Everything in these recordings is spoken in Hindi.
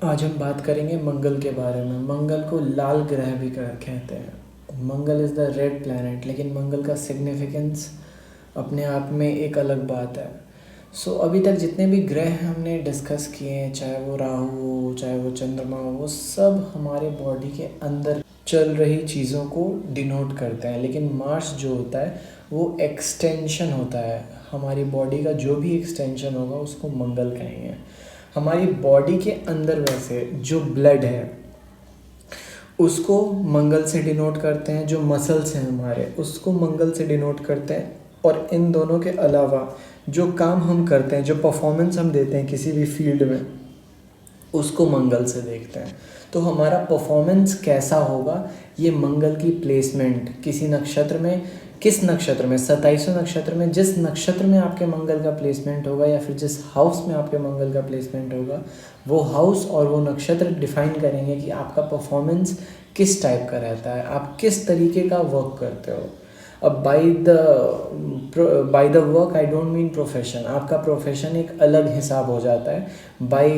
आज हम बात करेंगे मंगल के बारे में। मंगल को लाल ग्रह भी कहते हैं। मंगल इज़ द रेड प्लैनेट, लेकिन मंगल का सिग्निफिकेंस अपने आप में एक अलग बात है। अभी तक जितने भी ग्रह हमने डिस्कस किए हैं, चाहे वो राहु हो, चाहे वो चंद्रमा हो, वो सब हमारे बॉडी के अंदर चल रही चीज़ों को डिनोट करते हैं। लेकिन मार्स जो होता है वो एक्सटेंशन होता है। हमारी बॉडी का जो भी एक्सटेंशन होगा उसको मंगल कहेंगे। हमारी बॉडी के अंदर वैसे जो ब्लड है उसको मंगल से डिनोट करते हैं, जो मसल्स हैं हमारे उसको मंगल से डिनोट करते हैं, और इन दोनों के अलावा जो काम हम करते हैं, जो परफॉर्मेंस हम देते हैं किसी भी फील्ड में, उसको मंगल से देखते हैं। तो हमारा परफॉर्मेंस कैसा होगा ये मंगल की प्लेसमेंट किसी नक्षत्र में, किस नक्षत्र में, 27 नक्षत्र में, जिस नक्षत्र में आपके मंगल का प्लेसमेंट होगा या फिर जिस हाउस में आपके मंगल का प्लेसमेंट होगा, वो हाउस और वो नक्षत्र डिफाइन करेंगे कि आपका परफॉर्मेंस किस टाइप का रहता है, आप किस तरीके का वर्क करते हो। अब by the work I don't mean profession, आपका प्रोफेशन एक अलग हिसाब हो जाता है। बाय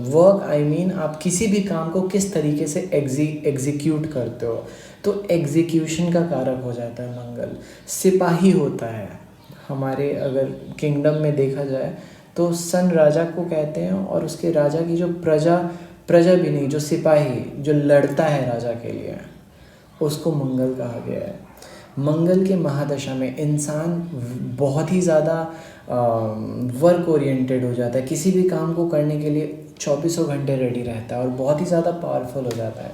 वर्क आई मीन आप किसी भी काम को किस तरीके से एग्जीक्यूट करते हो, तो एग्जीक्यूशन का कारक हो जाता है मंगल। सिपाही होता है हमारे, अगर किंगडम में देखा जाए तो सन राजा को कहते हैं, और उसके राजा की जो प्रजा प्रजा भी नहीं, जो सिपाही जो लड़ता है राजा के लिए, उसको मंगल कहा गया है। मंगल के महादशा में इंसान बहुत ही ज़्यादा वर्क ओरिएंटेड हो जाता है, किसी भी काम को करने के लिए 24 घंटे रेडी रहता है और बहुत ही ज़्यादा पावरफुल हो जाता है।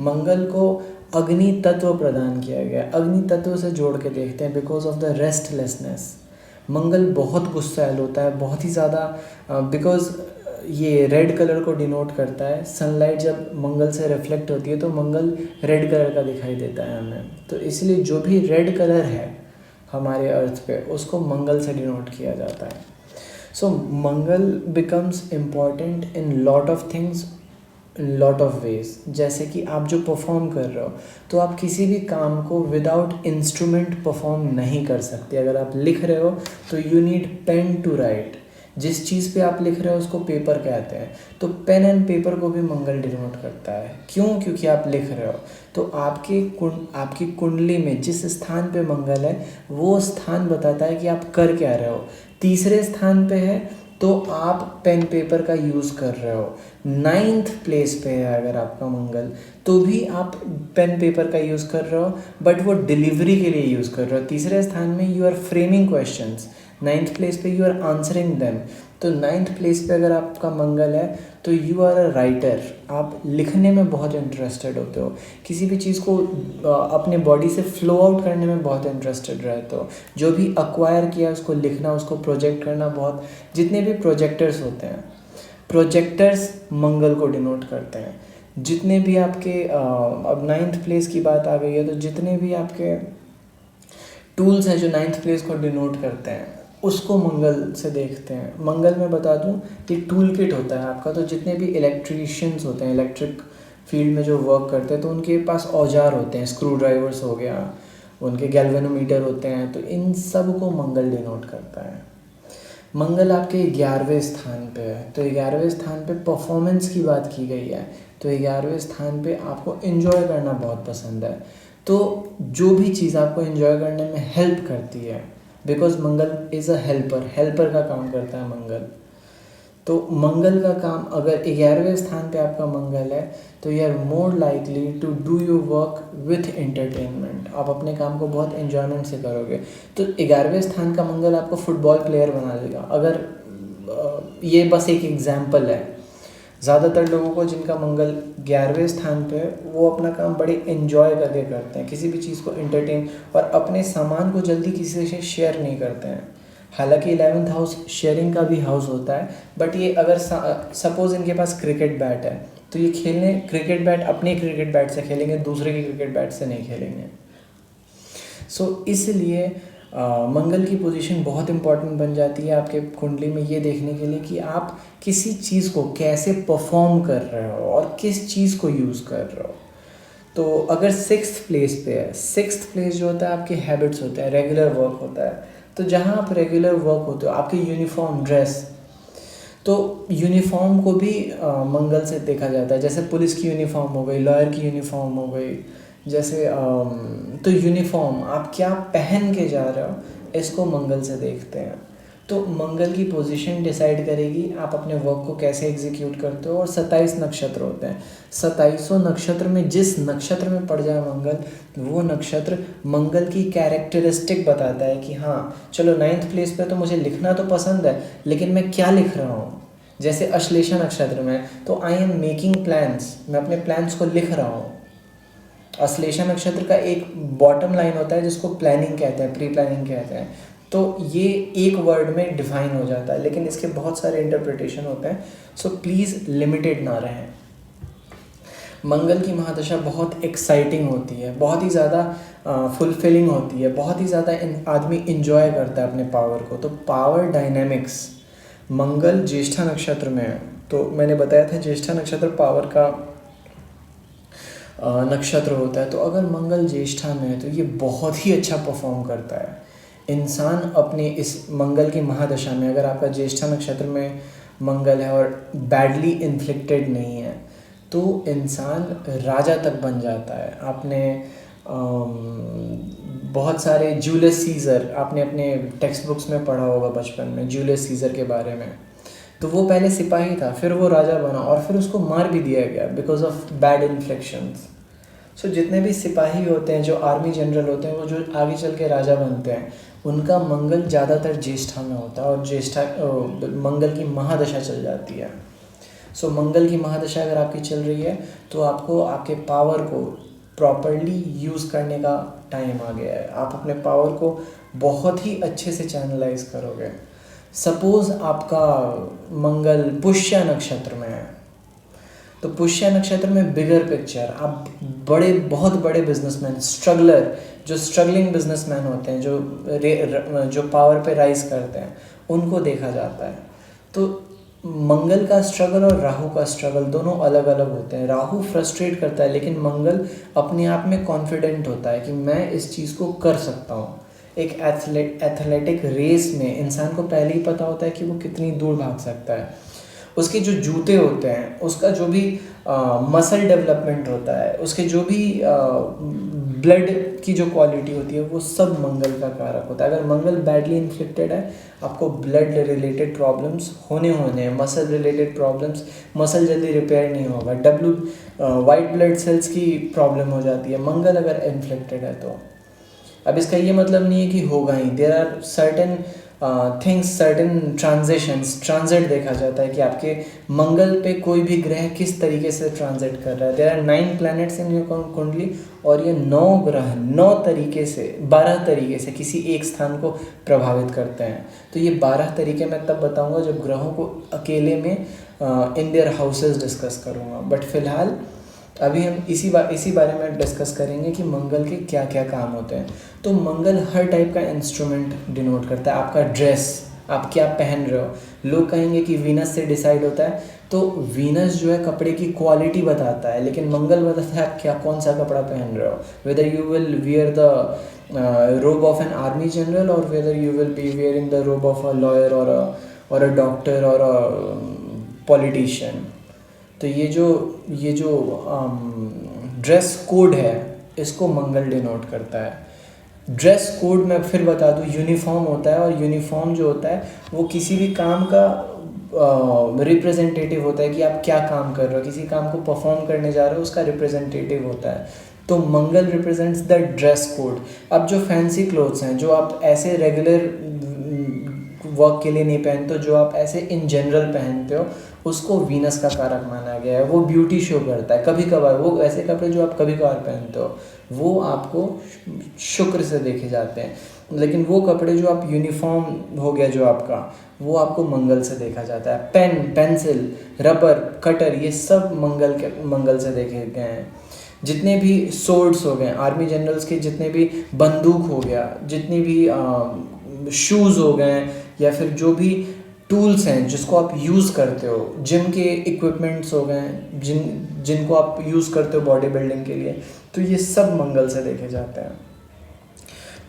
मंगल को अग्नि तत्व प्रदान किया गया है। अग्नि तत्व से जोड़ के देखते हैं बिकॉज ऑफ द रेस्टलेसनेस। मंगल बहुत गुस्सैल होता है, बहुत ही ज़्यादा, बिकॉज ये रेड कलर को डिनोट करता है। सनलाइट जब मंगल से रिफ्लेक्ट होती है तो मंगल रेड कलर का दिखाई देता है हमें, तो इसलिए जो भी रेड कलर है हमारे अर्थ पे उसको मंगल से डिनोट किया जाता है। Mangal becomes important in lot of things, lot of ways. जैसे कि आप जो परफॉर्म कर रहे हो, तो आप किसी भी काम को विदाउट इंस्ट्रूमेंट परफॉर्म नहीं कर सकते। अगर आप लिख रहे हो तो you need pen to write. जिस चीज़ पे आप लिख रहे हो उसको पेपर कहते हैं, तो पेन एंड पेपर को भी मंगल डिनोट करता है। क्यों? क्योंकि आप लिख रहे हो, तो आपकी कुंडली में जिस स्थान पे मंगल है वो स्थान बताता है कि आप कर क्या रहे हो। तीसरे स्थान पे है तो आप पेन पेपर का यूज़ कर रहे हो। 9th प्लेस पे है अगर आपका मंगल, तो भी आप पेन पेपर का यूज़ कर रहे हो, बट वो डिलीवरी के लिए यूज़ कर रहे हो। तीसरे स्थान में you are framing questions, 9th place पे यू आर आंसरिंग देम। तो 9th प्लेस पे अगर आपका मंगल है तो यू आर अ राइटर, आप लिखने में बहुत इंटरेस्टेड होते हो, किसी भी चीज़ को अपने बॉडी से फ्लो आउट करने में बहुत इंटरेस्टेड रहते हो। जो भी अक्वायर किया उसको लिखना, उसको प्रोजेक्ट करना, बहुत, जितने भी प्रोजेक्टर्स होते हैं, प्रोजेक्टर्स मंगल को डिनोट करते हैं। जितने भी आपके अब 9th प्लेस की बात आ गई है, तो जितने भी आपके टूल्स हैं जो 9th प्लेस को डिनोट करते हैं उसको मंगल से देखते हैं। मंगल में बता दूं, एक टूल किट होता है आपका, तो जितने भी इलेक्ट्रीशियंस होते हैं, इलेक्ट्रिक फील्ड में जो वर्क करते हैं, तो उनके पास औजार होते हैं, स्क्रू ड्राइवर्स हो गया, उनके गैल्वेनोमीटर होते हैं, तो इन सब को मंगल डिनोट करता है। मंगल आपके 11वें स्थान पे है, तो 11वें स्थान पे परफॉर्मेंस की बात की गई है, तो 11वें स्थान पे आपको एंजॉय करना बहुत पसंद है। तो जो भी चीज़ आपको एंजॉय करने में हेल्प करती है, because Mangal is a helper, helper का काम करता है मंगल। तो मंगल का काम, अगर 11वें स्थान पे आपका मंगल है तो you are more likely to do your work with entertainment. आप अपने काम को बहुत एंजॉयमेंट से करोगे। तो 11वें स्थान का मंगल आपको फुटबॉल प्लेयर बना देगा। अगर ये बस एक एग्जाम्पल है, ज़्यादातर लोगों को जिनका मंगल 11वें स्थान पे है वो अपना काम बड़े एंजॉय करके करते हैं, किसी भी चीज़ को एंटरटेन, और अपने सामान को जल्दी किसी से शेयर नहीं करते हैं। हालांकि 11th हाउस शेयरिंग का भी हाउस होता है, बट ये अगर सपोज इनके पास क्रिकेट बैट है तो ये खेलने क्रिकेट बैट अपने क्रिकेट बैट से खेलेंगे, दूसरे के क्रिकेट बैट से नहीं खेलेंगे। इसलिए मंगल की पोजीशन बहुत इंपॉर्टेंट बन जाती है आपके कुंडली में, ये देखने के लिए कि आप किसी चीज़ को कैसे परफॉर्म कर रहे हो और किस चीज़ को यूज़ कर रहे हो। तो अगर 6th प्लेस पे है, 6th प्लेस जो होता है आपके हैबिट्स होते हैं, रेगुलर वर्क होता है, तो जहाँ आप रेगुलर वर्क होते हो, आपकी यूनिफॉर्म ड्रेस, तो यूनिफॉर्म को भी मंगल से देखा जाता है। जैसे पुलिस की यूनिफॉर्म हो गई, लॉयर की यूनिफॉर्म हो गई, जैसे तो यूनिफॉर्म आप क्या पहन के जा रहे हो, इसको मंगल से देखते हैं। तो मंगल की पोजीशन डिसाइड करेगी आप अपने वर्क को कैसे एग्जीक्यूट करते हो। और 27 नक्षत्र होते हैं, 27 नक्षत्र में जिस नक्षत्र में पड़ जाए मंगल, वो नक्षत्र मंगल की कैरेक्टरिस्टिक बताता है कि हाँ चलो 9th प्लेस पे तो मुझे लिखना तो पसंद है, लेकिन मैं क्या लिख रहा हूँ। जैसे अश्लेषा नक्षत्र में तो आई एम मेकिंग प्लान्स, मैं अपने प्लान्स को लिख रहा हूँ। अश्लेषा नक्षत्र का एक बॉटम लाइन होता है जिसको प्लानिंग कहते हैं, प्री प्लानिंग कहते हैं। तो ये एक वर्ड में डिफाइन हो जाता है, लेकिन इसके बहुत सारे इंटरप्रिटेशन होते हैं। सो प्लीज़ लिमिटेड ना रहें। मंगल की महादशा बहुत एक्साइटिंग होती है, बहुत ही ज़्यादा फुलफिलिंग होती है, बहुत ही ज़्यादा आदमी इंजॉय करता है अपने पावर को। तो पावर डायनेमिक्स मंगल ज्येष्ठा नक्षत्र में है। तो मैंने बताया था ज्येष्ठा नक्षत्र पावर का नक्षत्र होता है। तो अगर मंगल ज्येष्ठा में है तो ये बहुत ही अच्छा परफॉर्म करता है। इंसान अपने इस मंगल की महादशा में, अगर आपका ज्येष्ठा नक्षत्र में मंगल है और बैडली इन्फ्लिक्टेड नहीं है, तो इंसान राजा तक बन जाता है। आपने बहुत सारे जूलियस सीज़र, आपने अपने टेक्स्ट बुक्स में पढ़ा होगा बचपन में जूलियस सीज़र के बारे में। तो वो पहले सिपाही था, फिर वो राजा बना और फिर उसको मार भी दिया गया बिकॉज ऑफ बैड इन्फ्लिक्शंस। सो जितने भी सिपाही होते हैं, जो आर्मी जनरल होते हैं, वो जो आगे चल के राजा बनते हैं, उनका मंगल ज़्यादातर ज्येष्ठा में होता है और ज्येष्ठा मंगल की महादशा चल जाती है। सो मंगल की महादशा अगर आपकी चल रही है तो आपको आपके पावर को प्रॉपरली यूज़ करने का टाइम आ गया है। आप अपने पावर को बहुत ही अच्छे से चैनलाइज करोगे। सपोज़ आपका मंगल पुष्य नक्षत्र में है, तो पुष्य नक्षत्र में बिगर पिक्चर, आप बहुत बड़े बिजनेसमैन, स्ट्रगलर, जो स्ट्रगलिंग बिजनेसमैन होते हैं, जो पावर पे राइज करते हैं, उनको देखा जाता है। तो मंगल का स्ट्रगल और राहु का स्ट्रगल दोनों अलग अलग होते हैं। राहु फ्रस्ट्रेट करता है, लेकिन मंगल अपने आप में कॉन्फिडेंट होता है कि मैं इस चीज़ को कर सकता हूँ। एक एथलेटिक रेस में इंसान को पहले ही पता होता है कि वो कितनी दूर भाग सकता है। उसके जो जूते होते हैं, उसका जो भी मसल डेवलपमेंट होता है, उसके जो भी ब्लड की जो क्वालिटी होती है, वो सब मंगल का कारक होता है। अगर मंगल बैडली इन्फ्लिक्टेड है, आपको ब्लड रिलेटेड प्रॉब्लम्स होने हैं, मसल रिलेटेड प्रॉब्लम्स, मसल जल्दी रिपेयर नहीं होगा, वाइट ब्लड सेल्स की प्रॉब्लम हो जाती है मंगल अगर इन्फ्लिक्टेड है तो। अब इसका ये मतलब नहीं है कि होगा ही, there are certain things, certain transit देखा जाता है कि आपके मंगल पे कोई भी ग्रह किस तरीके से ट्रांजिट कर रहा है। There are 9 planets in your kundli और ये 9 ग्रह 12 तरीके से किसी एक स्थान को प्रभावित करते हैं। तो ये 12 तरीके मैं तब बताऊंगा जब ग्रहों को अकेले में इन देयर हाउसेस डिस्कस करूँगा। बट फिलहाल अभी हम इसी बारे में डिस्कस करेंगे कि मंगल के क्या क्या काम होते हैं। तो मंगल हर टाइप का इंस्ट्रूमेंट डिनोट करता है। आपका ड्रेस, आप क्या पहन रहे हो। लोग कहेंगे कि वीनस से डिसाइड होता है, तो वीनस जो है कपड़े की क्वालिटी बताता है, लेकिन मंगल बताता है आप क्या कौन सा कपड़ा पहन रहे हो। Whether you will wear the robe of an army general और whether you will be wearing the robe of a lawyer और अ डॉक्टर और अ पॉलिटिशियन। तो ये जो ड्रेस कोड है, इसको मंगल डिनोट करता है। ड्रेस कोड मैं फिर बता दूँ, यूनिफॉर्म होता है और यूनिफॉर्म जो होता है वो किसी भी काम का रिप्रेजेंटेटिव होता है कि आप क्या काम कर रहे हो, किसी काम को परफॉर्म करने जा रहे हो, उसका रिप्रेजेंटेटिव होता है। तो मंगल रिप्रेजेंट्स द ड्रेस कोड। अब जो फैंसी क्लोथ्स हैं, जो आप ऐसे रेगुलर वर्क के लिए नहीं पहनते हो, जो आप ऐसे इन जनरल पहनते हो, उसको वीनस का कारक माना गया है। वो ब्यूटी शो करता है। कभी कभार वो ऐसे कपड़े जो आप कभी कभार पहनते हो, वो आपको शुक्र से देखे जाते हैं, लेकिन वो कपड़े जो आप यूनिफॉर्म हो गया जो आपका, वो आपको मंगल से देखा जाता है। पेन, पेंसिल, रबर, कटर, ये सब मंगल से देखे गए हैं। जितने भी सोर्ड्स हो गए आर्मी जनरल्स के, जितने भी बंदूक हो गया, जितनी भी शूज़ हो गए, या फिर जो भी टूल्स हैं जिसको आप यूज़ करते हो, जिम के इक्विपमेंट्स हो गए जिनको आप यूज़ करते हो बॉडी बिल्डिंग के लिए, तो ये सब मंगल से देखे जाते हैं।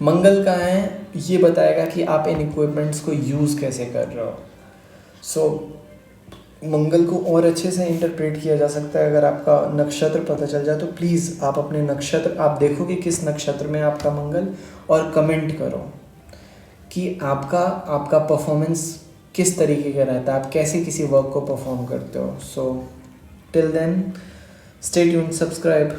मंगल का है ये बताएगा कि आप इन इक्विपमेंट्स को यूज़ कैसे कर रहे हो। सो मंगल को और अच्छे से इंटरप्रेट किया जा सकता है अगर आपका नक्षत्र पता चल जाए। तो प्लीज़ आप अपने नक्षत्र, आप देखो कि किस नक्षत्र में आपका मंगल, और कमेंट करो कि आपका परफॉर्मेंस किस तरीके का रहता है, आप कैसे किसी वर्क को परफॉर्म करते हो। So till then, stay tuned, subscribe.